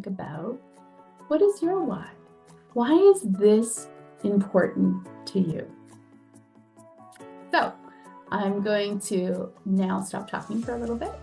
about, what is your why? Why is this important to you? So I'm going to now stop talking for a little bit.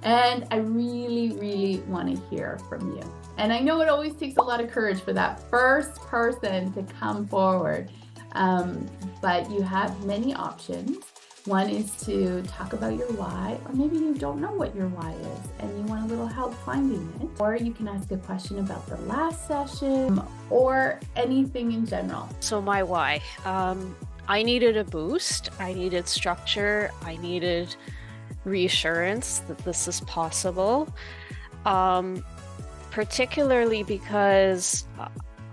And I really want to hear from you. And I know it always takes a lot of courage for that first person to come forward. But you have many options. One is to talk about your why, or maybe you don't know what your why is and you want a little help finding it. Or you can ask a question about the last session or anything in general. So my why, I needed a boost. I needed structure. I needed reassurance that this is possible, particularly because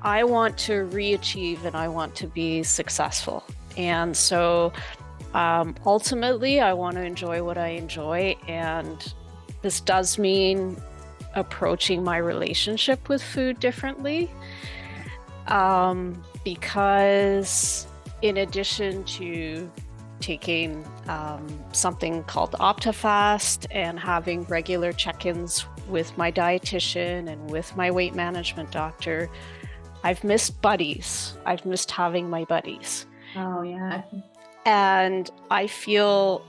I want to re-achieve and I want to be successful. And so ultimately, I want to enjoy what I enjoy. And this does mean approaching my relationship with food differently, because in addition to taking something called OptiFast and having regular check-ins with my dietitian and with my weight management doctor, I've missed buddies. I've missed having my buddies. Oh, yeah. And I feel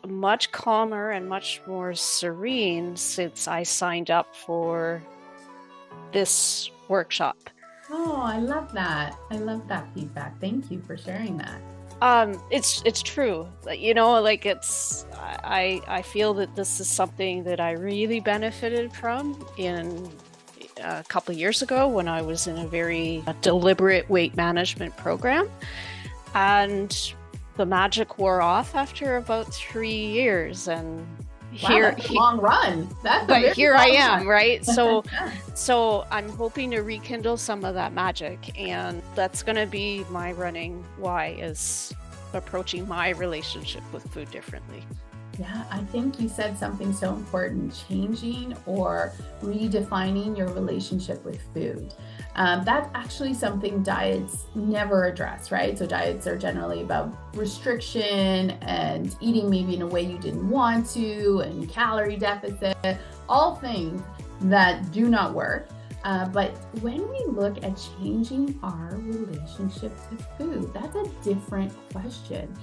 much calmer and much more serene since I signed up for this workshop. Oh, I love that. I love that feedback. Thank you for sharing that. It's true. You know, like I feel that this is something that I really benefited from in a couple of years ago when I was in a very deliberate weight management program. And the magic wore off after about 3 years, and that's a long run. But here I am, right? So I'm hoping to rekindle some of that magic, and that's going to be my running why, is approaching my relationship with food differently. Yeah, I think you said something so important: changing or redefining your relationship with food. That's actually something diets never address, right? So diets are generally about restriction and eating maybe in a way you didn't want to, and calorie deficit, all things that do not work. But when we look at changing our relationship to food, that's a different question.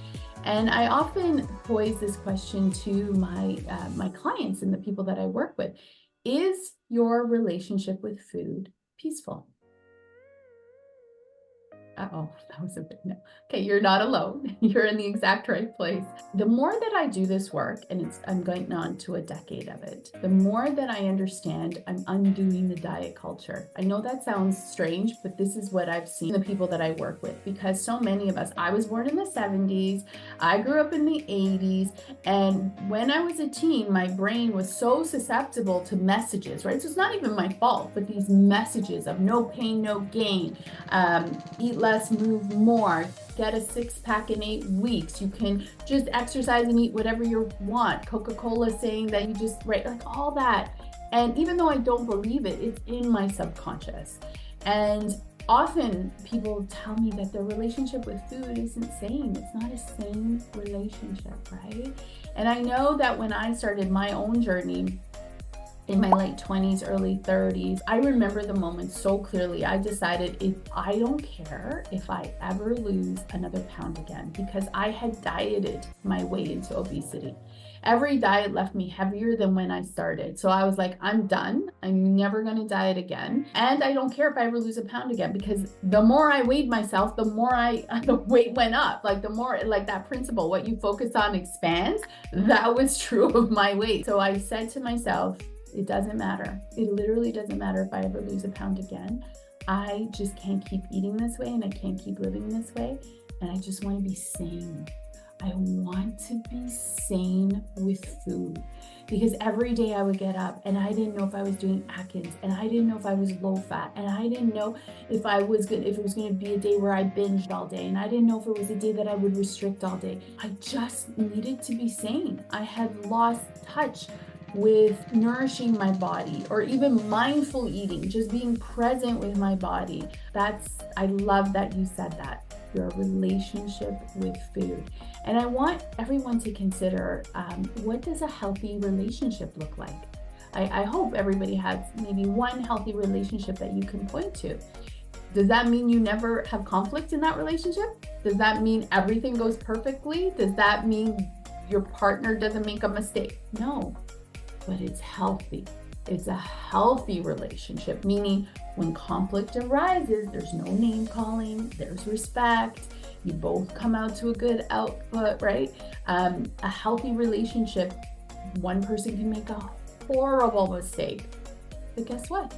And I often pose this question to my clients and the people that I work with: is your relationship with food peaceful? Uh-oh, that was a bit no. Okay, you're not alone. You're in the exact right place. The more that I do this work, and I'm going on to a decade of it, the more that I understand I'm undoing the diet culture. I know that sounds strange, but this is what I've seen the people that I work with, because so many of us, I was born in the 70s, I grew up in the 80s, and when I was a teen, my brain was so susceptible to messages, right? So it's not even my fault, but these messages of no pain, no gain, eat less, move more, get a six-pack in 8 weeks, you can just exercise and eat whatever you want, Coca-Cola saying that you just, right, like all that. And even though I don't believe it, it's in my subconscious. And often people tell me that their relationship with food isn't sane. It's not a sane relationship, right? And I know that when I started my own journey in my late 20s, early 30s, I remember the moment so clearly. I decided I don't care if I ever lose another pound again, because I had dieted my way into obesity. Every diet left me heavier than when I started. So I was like, I'm done. I'm never going to diet again. And I don't care if I ever lose a pound again, because the more I weighed myself, the more the weight went up. Like the more, like that principle, what you focus on expands. That was true of my weight. So I said to myself, it doesn't matter. It literally doesn't matter if I ever lose a pound again. I just can't keep eating this way, and I can't keep living this way. And I just want to be sane. I want to be sane with food, because every day I would get up and I didn't know if I was doing Atkins, and I didn't know if I was low fat, and I didn't know if it was going to be a day where I binged all day, and I didn't know if it was a day that I would restrict all day. I just needed to be sane. I had lost touch with nourishing my body, or even mindful eating, just being present with my body. I love that you said that, your relationship with food. And I want everyone to consider, what does a healthy relationship look like? I hope everybody has maybe one healthy relationship that you can point to. Does that mean you never have conflict in that relationship? Does that mean everything goes perfectly? Does that mean your partner doesn't make a mistake? No, but it's healthy. It's a healthy relationship, meaning when conflict arises, there's no name calling, there's respect, you both come out to a good output, right? A healthy relationship, one person can make a horrible mistake, but guess what?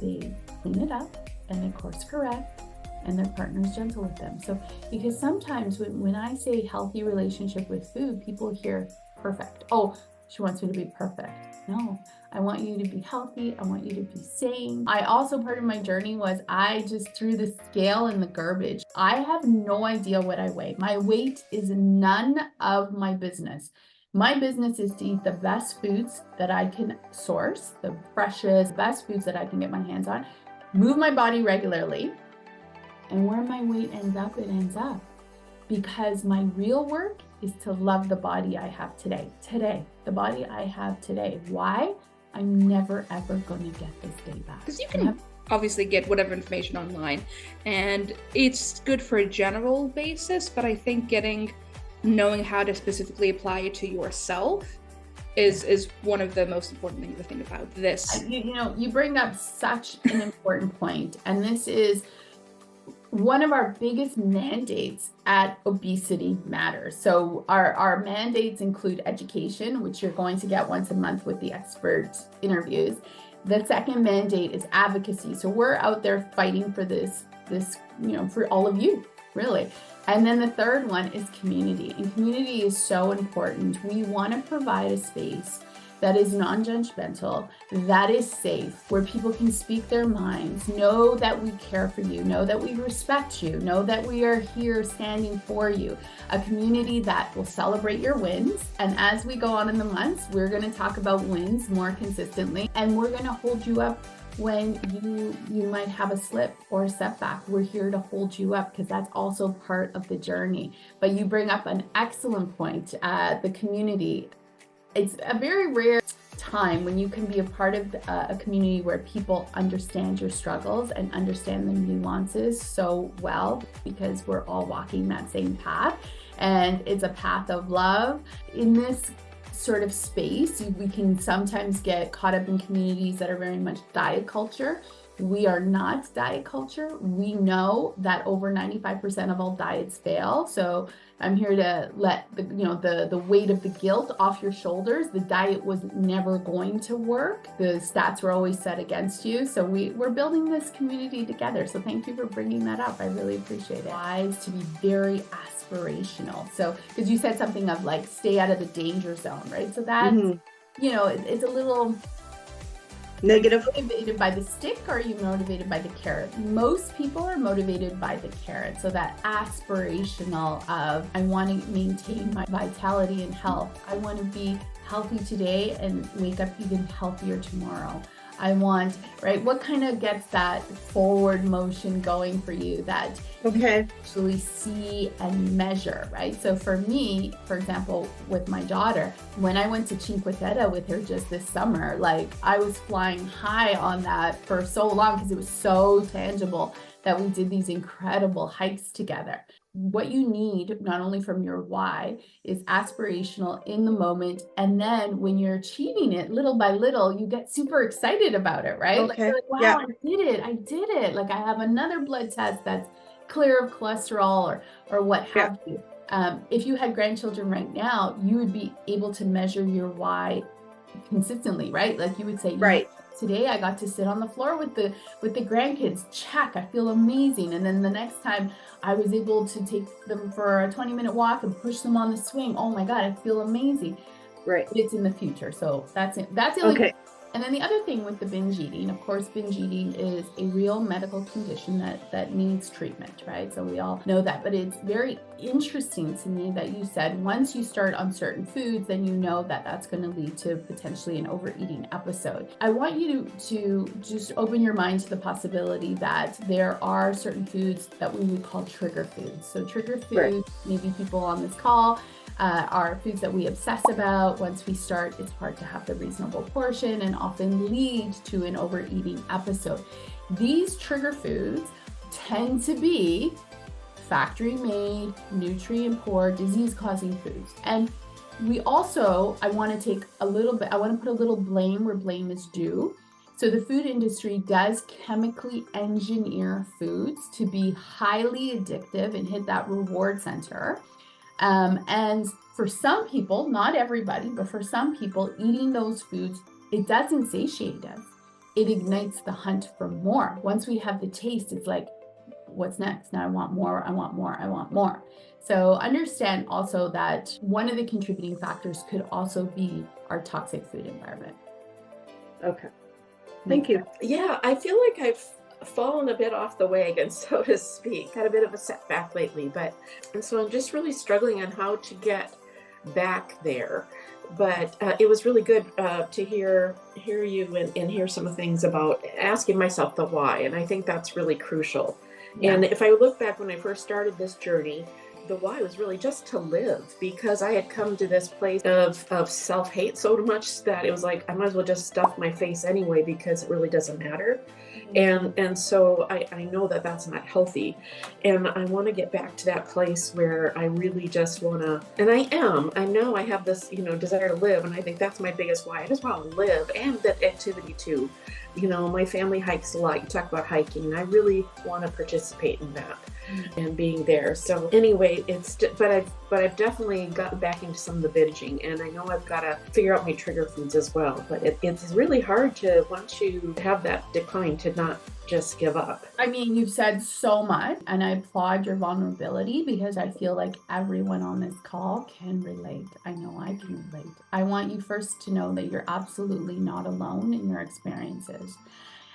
They clean it up and they course correct, and their partner's gentle with them. So, because sometimes when I say healthy relationship with food, people hear perfect. Oh, she wants me to be perfect. No, I want you to be healthy. I want you to be sane. I also, part of my journey was I just threw the scale in the garbage. I have no idea what I weigh. My weight is none of my business. My business is to eat the best foods that I can source, the freshest, best foods that I can get my hands on, move my body regularly, and where my weight ends up, it ends up. Because my real work is to love the body I have today. The body I have today. Why? I'm never ever going to get this day back. Because you can obviously get whatever information online, and it's good for a general basis, but I think knowing how to specifically apply it to yourself is one of the most important things to think about this. You bring up such an important point, and this is one of our biggest mandates at Obesity Matters. So our mandates include education, which you're going to get once a month with the expert interviews. The second mandate is advocacy. So we're out there fighting for this, for all of you, really. And then the third one is community. And community is so important. We want to provide a space that is non-judgmental, that is safe, where people can speak their minds, know that we care for you, know that we respect you, know that we are here standing for you. A community that will celebrate your wins. And as we go on in the months, we're going to talk about wins more consistently, and we're going to hold you up when you might have a slip or a setback. We're here to hold you up, because that's also part of the journey. But you bring up an excellent point, the community. It's a very rare time when you can be a part of a community where people understand your struggles and understand the nuances so well, because we're all walking that same path, and it's a path of love. In this sort of space, we can sometimes get caught up in communities that are very much diet culture. We are not diet culture. We know that over 95% of all diets fail. So I'm here to let the weight of the guilt off your shoulders. The diet was never going to work. The stats were always set against you. So we're building this community together. So thank you for bringing that up. I really appreciate it. Wise to be very aspirational. So, because you said something of like, stay out of the danger zone, right? So that's, it's a little negative. Motivated by the stick, or are you motivated by the carrot? Most people are motivated by the carrot. So that aspirational of, I want to maintain my vitality and health. I want to be healthy today and wake up even healthier tomorrow. I want, right? What kind of gets that forward motion going for you that you actually see and measure, right? So for me, for example, with my daughter, when I went to Cinque Terre with her just this summer, like I was flying high on that for so long because it was so tangible that we did these incredible hikes together. What you need, not only from your why, is aspirational in the moment. And then when you're achieving it little by little, you get super excited about it, right? Like, you're like, wow, I did it. Like I have another blood test that's clear of cholesterol or what have you. If you had grandchildren right now, you would be able to measure your why consistently, right? Like you would say, right. Today I got to sit on the floor with the grandkids. Check, I feel amazing. And then the next time I was able to take them for a 20-minute walk and push them on the swing. Oh my God, I feel amazing. Right. It's in the future. So that's it. That's the only And then the other thing with the binge eating, of course, binge eating is a real medical condition that needs treatment, right? So we all know that, but it's very interesting to me that you said once you start on certain foods, then you know that that's going to lead to potentially an overeating episode. I want you to just open your mind to the possibility that there are certain foods that we would call trigger foods. So trigger foods, maybe people on this call are foods that we obsess about. Once we start, it's hard to have the reasonable portion and often lead to an overeating episode. These trigger foods tend to be factory made, nutrient poor, disease causing foods. And we also, I want to put a little blame where blame is due. So the food industry does chemically engineer foods to be highly addictive and hit that reward center. And for some people, not everybody, but for some people, eating those foods, it doesn't satiate us. It ignites the hunt for more. Once we have the taste, it's like, what's next? Now I want more, I want more, I want more. So understand also that one of the contributing factors could also be our toxic food environment. Okay. Thank you. Yeah, I feel like I've fallen a bit off the wagon, so to speak. Had a bit of a setback lately, and so I'm just really struggling on how to get back there. But it was really good to hear you and hear some things about asking myself the why, and I think that's really crucial. Yeah. And if I look back when I first started this journey, the why was really just to live, because I had come to this place of self-hate so much that it was like, I might as well just stuff my face anyway, because it really doesn't matter. And so I know that that's not healthy. And I want to get back to that place where I really just want to, and I know I have this, desire to live. And I think that's my biggest why. I just want to live, and that activity too. My family hikes a lot. You talk about hiking, and I really want to participate in that and being there. So anyway, but I've definitely gotten back into some of the binging, and I know I've got to figure out my trigger foods as well. But it's really hard to, once you have that decline, to not just give up. I mean, you've said so much, and I applaud your vulnerability, because I feel like everyone on this call can relate. I know I can relate. I want you first to know that you're absolutely not alone in your experiences,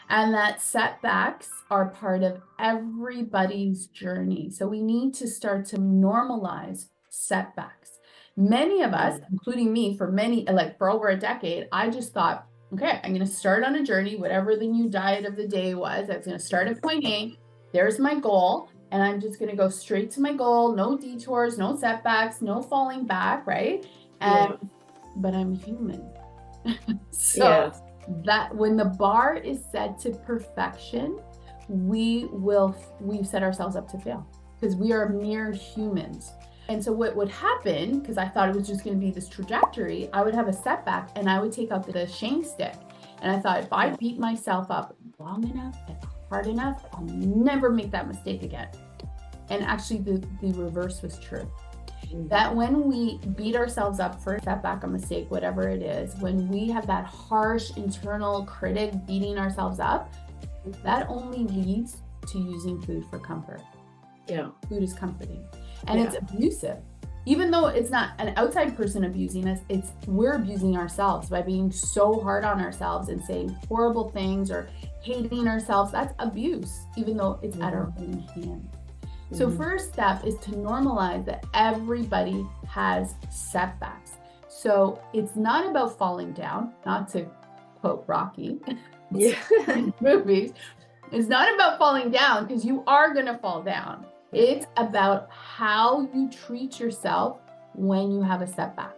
and that setbacks are part of everybody's journey. So we need to start to normalize setbacks. Many of us, including me, for over a decade, I just thought, okay, I'm going to start on a journey, whatever the new diet of the day was. I was going to start at point A. There's my goal. And I'm just going to go straight to my goal. No detours, no setbacks, no falling back, right? But I'm human. That when the bar is set to perfection, we've set ourselves up to fail, because we are mere humans. And so what would happen, because I thought it was just going to be this trajectory, I would have a setback and I would take out the shame stick. And I thought, if I beat myself up long enough and hard enough, I'll never make that mistake again. And actually the reverse was true. That when we beat ourselves up for a setback, a mistake, whatever it is, when we have that harsh internal critic beating ourselves up, that only leads to using food for comfort. Yeah. Food is comforting. And it's abusive. Even though it's not an outside person abusing us, we're abusing ourselves by being so hard on ourselves and saying horrible things or hating ourselves. That's abuse, even though it's at our own hand. So first step is to normalize that everybody has setbacks. So it's not about falling down, not to quote Rocky movies. It's not about falling down, because you are going to fall down. It's about how you treat yourself when you have a setback.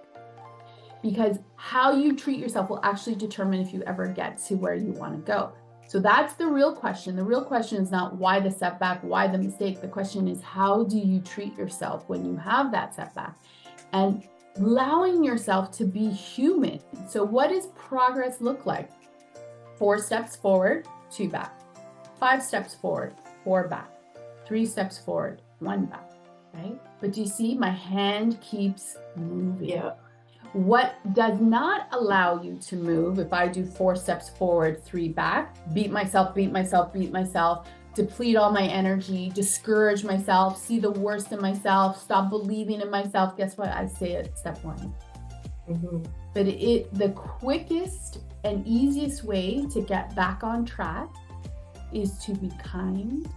Because how you treat yourself will actually determine if you ever get to where you want to go. So that's the real question. The real question is not why the setback, why the mistake. The question is, how do you treat yourself when you have that setback? And allowing yourself to be human. So what does progress look like? 4 steps forward, 2 back. 5 steps forward, 4 back. 3 steps forward, 1 back, right? But do you see, my hand keeps moving. Yeah. What does not allow you to move, if I do 4 steps forward, 3 back, beat myself, deplete all my energy, discourage myself, see the worst in myself, stop believing in myself, guess what? I say it, step 1. But the quickest and easiest way to get back on track is to be kind,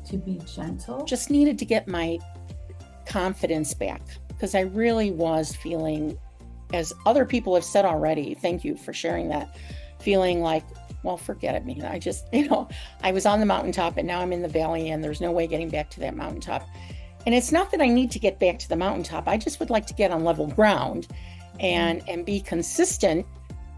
to be gentle. Just needed to get my confidence back, because I really was feeling, as other people have said already, thank you for sharing that, feeling like, well, forget it, man. I just, I was on the mountaintop and now I'm in the valley and there's no way getting back to that mountaintop. And it's not that I need to get back to the mountaintop. I just would like to get on level ground and be consistent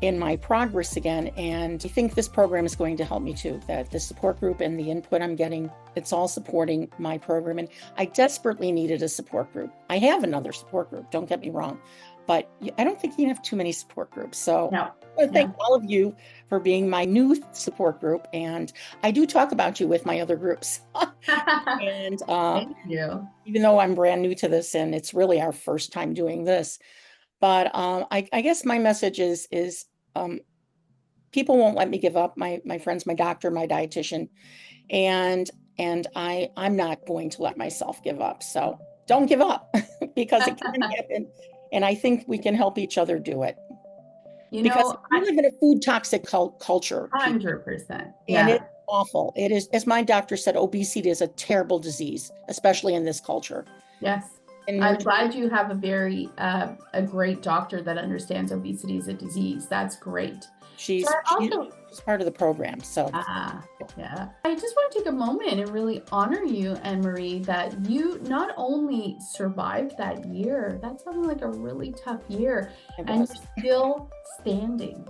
in my progress again. And I think this program is going to help me too, that the support group and the input I'm getting, it's all supporting my program. And I desperately needed a support group. I have another support group, don't get me wrong, but I don't think you have too many support groups. So No. I thank all of you for being my new support group. And I do talk about you with my other groups. And Thank you. even though I'm brand new to this and it's really our first time doing this, but I guess my message is people won't let me give up. My friend's my doctor, my dietitian, and I'm not going to let myself give up. So don't give up because it can happen. And I think we can help each other do it. Because we live in a food toxic culture. 100%. And it's awful. It is, as my doctor said, obesity is a terrible disease, especially in this culture. Yes. And I'm glad you have a great doctor that understands obesity as a disease. That's great. She's part of the program. So yeah. I just want to take a moment and really honor you, Anne-Marie, that you not only survived that year, that sounded like a really tough year, and you're still standing.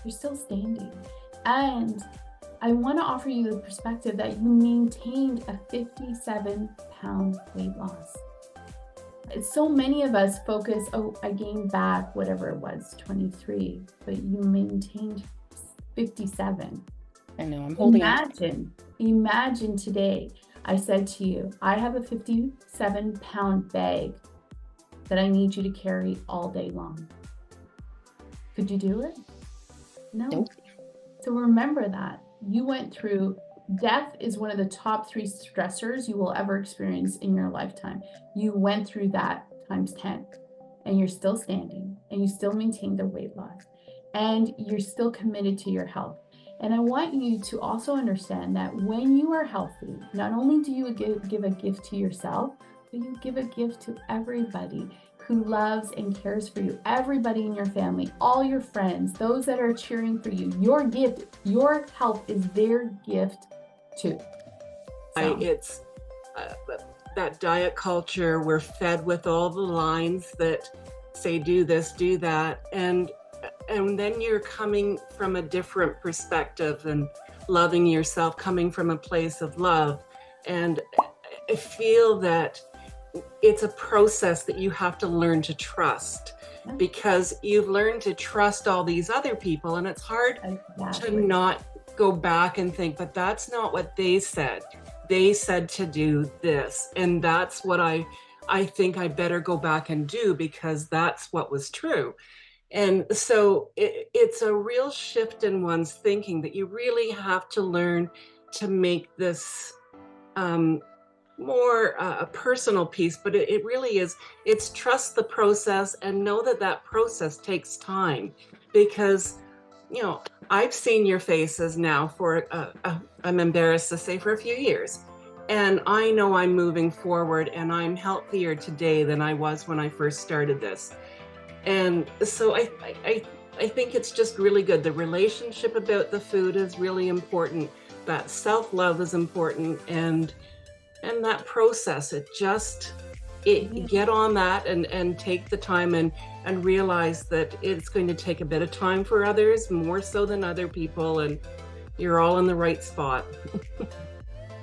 You're still standing. And I want to offer you the perspective that you maintained a 57-pound weight loss. So many of us focus, I gained back whatever it was, 23, but you maintained 57. I know, I'm holding Imagine today, I said to you, I have a 57-pound bag that I need you to carry all day long. Could you do it? No. Nope. So remember that. You went through death is one of the top 3 stressors you will ever experience in your lifetime. You went through that times 10, and you're still standing, and you still maintain the weight loss, and you're still committed to your health. And I want you to also understand that when you are healthy, not only do you give a gift to yourself, but you give a gift to everybody who loves and cares for you, everybody in your family, all your friends, those that are cheering for you. Your gift, your health is their gift too. It's that diet culture. We're fed with all the lines that say do this, do that, and then you're coming from a different perspective and loving yourself, coming from a place of love. And I feel that it's a process that you have to learn to trust, because you've learned to trust all these other people, and it's hard to not go back and think, but that's not what they said. They said to do this, and that's what I think I better go back and do, because that's what was true. And so it's a real shift in one's thinking that you really have to learn to make this more a personal piece, but it really is, it's trust the process and know that that process takes time, because, you know, I've seen your faces now for, I'm embarrassed to say, for a few years. And I know I'm moving forward, and I'm healthier today than I was when I first started this. And so I think it's just really good. The relationship about the food is really important. That self-love is important. And that process, get on that and take the time and realize that it's going to take a bit of time for others, more so than other people, and you're all in the right spot.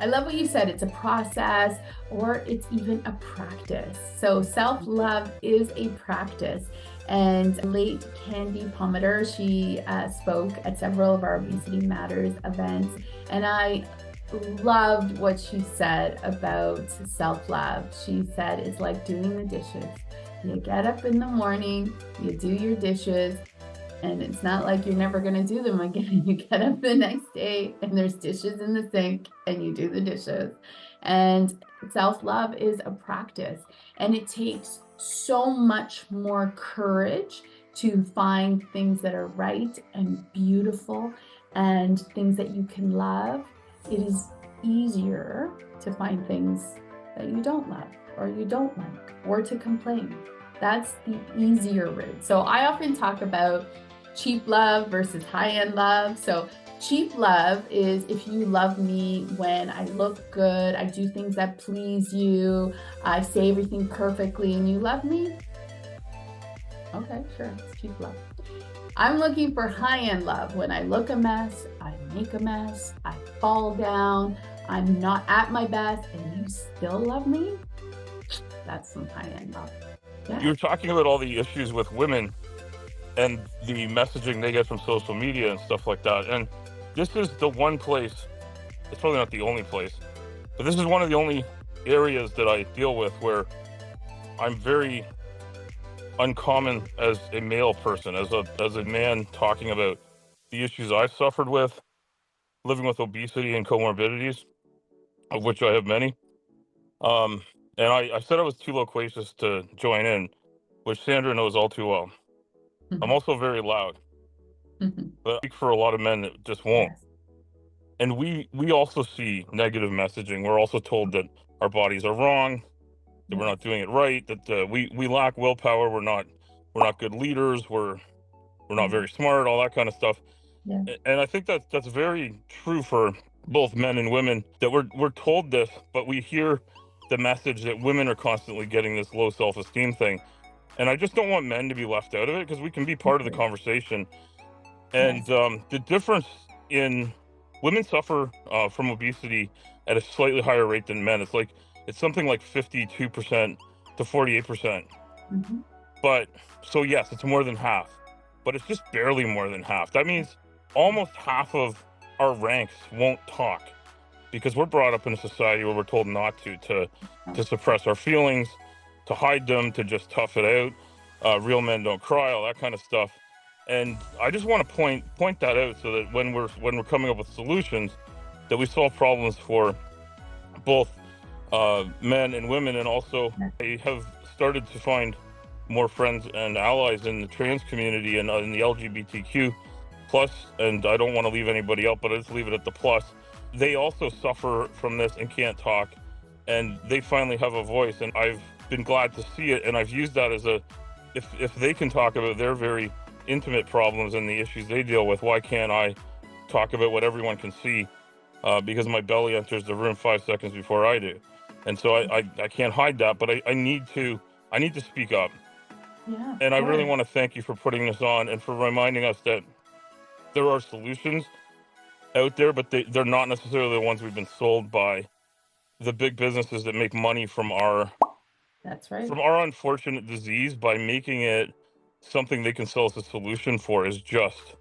I love what you said. It's a process, or it's even a practice. So self-love is a practice. And late Candy Palmater, she spoke at several of our Obesity Matters events, and I loved what she said about self-love. She said it's like doing the dishes. You get up in the morning, you do your dishes, and it's not like you're never going to do them again. You get up the next day and there's dishes in the sink and you do the dishes. And self-love is a practice, and it takes so much more courage to find things that are right and beautiful and things that you can love. It is easier to find things that you don't love or you don't like, or to complain. That's the easier route. So I often talk about cheap love versus high-end love. So Cheap love is if you love me when I look good, I do things that please you, I say everything perfectly, and you love me. Okay, sure, it's cheap love. I'm looking for high-end love. When I look a mess, I make a mess, I fall down, I'm not at my best, and you still love me? That's some high-end love. Yeah. You're talking about all the issues with women and the messaging they get from social media and stuff like that. And this is the one place, it's probably not the only place, but this is one of the only areas that I deal with where I'm very uncommon as a male person, as a man talking about the issues I've suffered with, living with obesity and comorbidities, of which I have many. And I said I was too loquacious to join in, which Sandra knows all too well. I'm also very loud, but I speak for a lot of men that just won't. Yes. And we also see negative messaging. We're also told that our bodies are wrong, that we're not doing it right, that we lack willpower. We're not good leaders. We're not very smart. All that kind of stuff. Yeah. And I think that's very true for both men and women. That we're told this, but we hear the message that women are constantly getting this low self-esteem thing. And I just don't want men to be left out of it because we can be part of the conversation. And the difference in women suffer from obesity at a slightly higher rate than men. It's something like 52% to 48%. But so yes, it's more than half, but it's just barely more than half. That means almost half of our ranks won't talk because we're brought up in a society where we're told not to suppress our feelings, to hide them, to just tough it out. Real men don't cry, all that kind of stuff. And I just want to point that out so that when we're coming up with solutions, that we solve problems for both men and women. And also I have started to find more friends and allies in the trans community and in the LGBTQ plus, and I don't want to leave anybody out, but I just leave it at the plus. They also suffer from this and can't talk, and they finally have a voice, and I've been glad to see it. And I've used that as if they can talk about their very intimate problems and the issues they deal with, why can't I talk about what everyone can see? Because my belly enters the room 5 seconds before I do. And so I can't hide that, but I need to speak up. Yeah, and I really want to thank you for putting this on and for reminding us that there are solutions out there, but they're not necessarily the ones we've been sold by the big businesses that make money from our unfortunate disease. By making it something they can sell us a solution for is just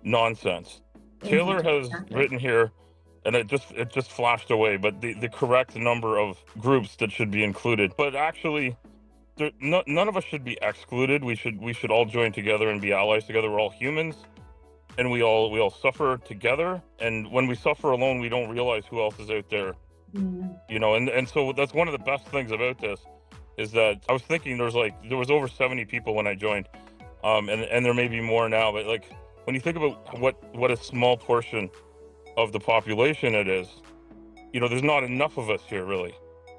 nonsense. Taylor has written here, and it just flashed away, but the correct number of groups that should be included. But actually, none of us should be excluded. We should all join together and be allies together. We're all humans, and we all suffer together. And when we suffer alone, we don't realize who else is out there. You know, and so that's one of the best things about this is that I was thinking there was over 70 people when I joined, and there may be more now. But like when you think about what a small portion of the population it is, you know, there's not enough of us here really.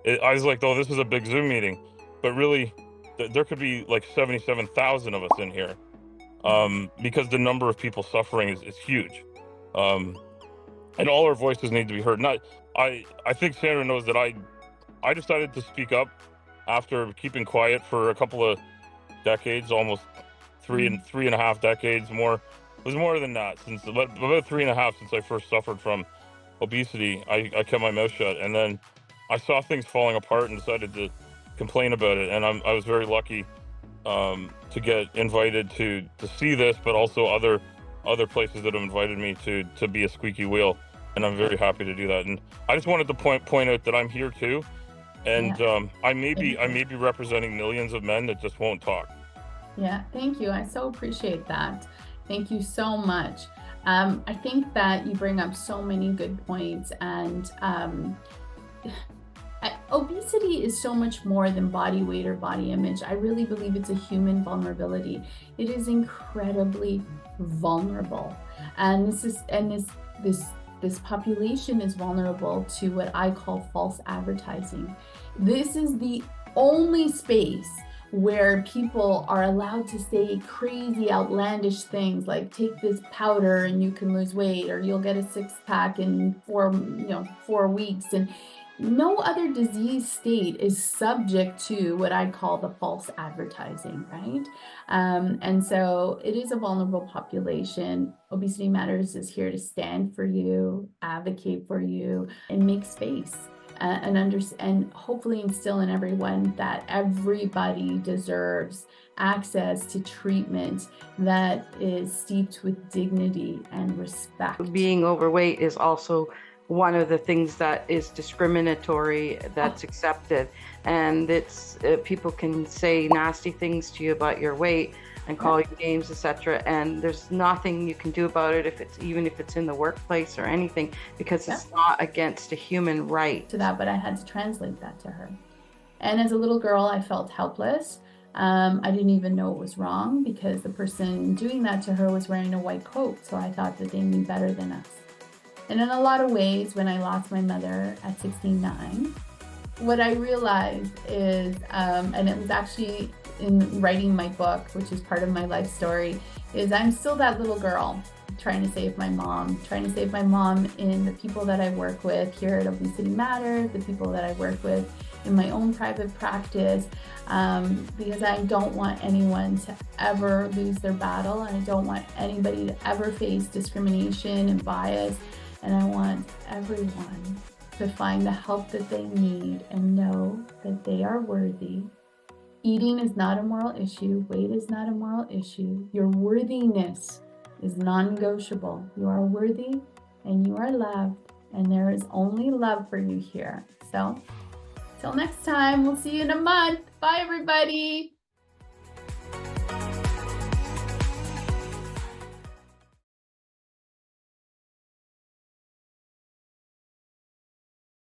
I was like, oh, this is a big Zoom meeting. But really, there could be like 77,000 of us in here, because the number of people suffering is huge, and all our voices need to be heard. I think Sandra knows that I decided to speak up after keeping quiet for a couple of decades, almost three and a half decades. More, it was more than that, since about 3.5 since I first suffered from obesity. I kept my mouth shut, and then I saw things falling apart and decided to complain about it. And I was very lucky to get invited to see this, but also other places that have invited me to be a squeaky wheel, and I'm very happy to do that. And I just wanted to point out that I'm here too, and I may be representing millions of men that just won't talk. Yeah, thank you. I so appreciate that. Thank you so much. I think that you bring up so many good points, and obesity is so much more than body weight or body image. I really believe it's a human vulnerability. It is incredibly vulnerable, and this population is vulnerable to what I call false advertising. This is the only space where people are allowed to say crazy, outlandish things like take this powder and you can lose weight, or you'll get a six-pack in 4 weeks. And no other disease state is subject to what I call the false advertising, right? And so it is a vulnerable population. Obesity Matters is here to stand for you, advocate for you, and make space. And hopefully instill in everyone that everybody deserves access to treatment that is steeped with dignity and respect. Being overweight is also one of the things that is discriminatory, that's accepted. And it's people can say nasty things to you about your weight and call you names, etc. And there's nothing you can do about it even if it's in the workplace or anything, because it's not against a human right. To that, but I had to translate that to her. And as a little girl, I felt helpless. I didn't even know it was wrong because the person doing that to her was wearing a white coat. So I thought that they knew better than us. And in a lot of ways, when I lost my mother at 69, what I realized is, and it was actually in writing my book, which is part of my life story, is I'm still that little girl trying to save my mom in the people that I work with here at Obesity Matters, the people that I work with in my own private practice, because I don't want anyone to ever lose their battle, and I don't want anybody to ever face discrimination and bias, and I want everyone to find the help that they need and know that they are worthy. Eating is not a moral issue. Weight is not a moral issue. Your worthiness is non-negotiable. You are worthy and you are loved, and there is only love for you here. So, till next time, we'll see you in a month. Bye, everybody.